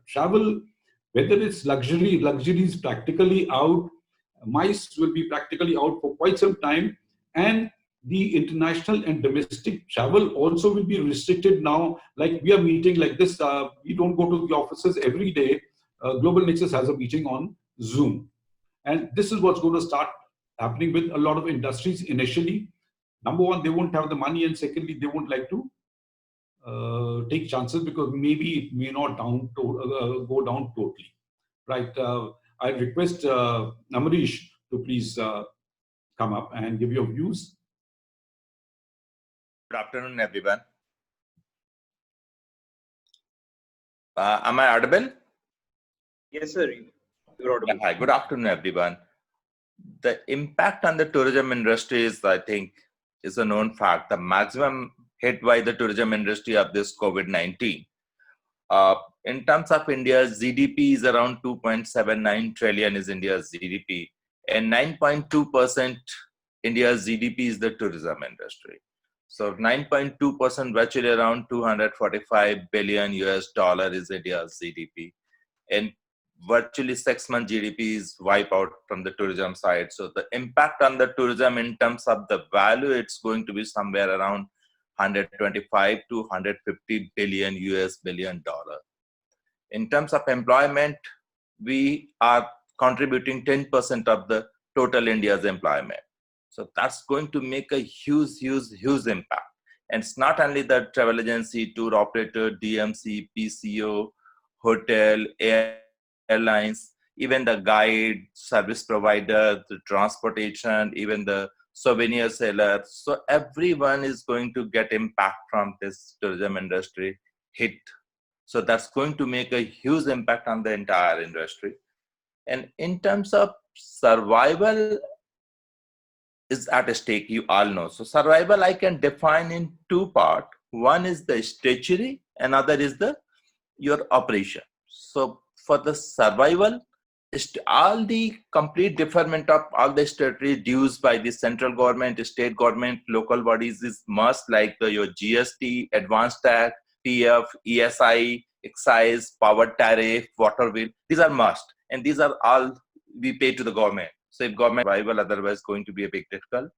travel, whether it's luxury is practically out. MICE will be practically out for quite some time, and the international and domestic travel also will be restricted now. Like we are meeting like this, we don't go to the offices every day. Global Nexus has a meeting on Zoom, and this is what's going to start happening with a lot of industries initially. Number one, they won't have the money, and secondly, they won't like to take chances because maybe it may not go down totally. Right. I request Amrish to please come up and give your views. Good afternoon, everyone. Am I audible? Yes, sir. You're audible. Hi, good afternoon, everyone. The impact on the tourism industry is, I think, is a known fact. The maximum hit by the tourism industry of this COVID-19. In terms of India's GDP is around 2.79 trillion is India's GDP, and 9.2% India's GDP is the tourism industry. So 9.2%, virtually around 245 billion US dollar is India's GDP, and virtually 6 month GDP is wiped out from the tourism side. So the impact on the tourism in terms of the value, it's going to be somewhere around 125 to 150 billion US dollar. In terms of employment, we are contributing 10% of the total India's employment. So that's going to make a huge impact. And it's not only the travel agency, tour operator, DMC, PCO, hotel, airlines, even the guide, service provider, the transportation, even the souvenir seller. So everyone is going to get impact from this tourism industry hit. So that's going to make a huge impact on the entire industry. And in terms of survival is at stake, you all know. So survival I can define in two parts. One is the statutory, another is your operation. So for the survival, all the complete deferment of all the statutory dues by the central government, state government, local bodies is must, like your GST, advance tax, PF, ESI, excise, power tariff, water bill. These are must, and these are all we pay to the government. So if government survival, otherwise going to be a big difficult.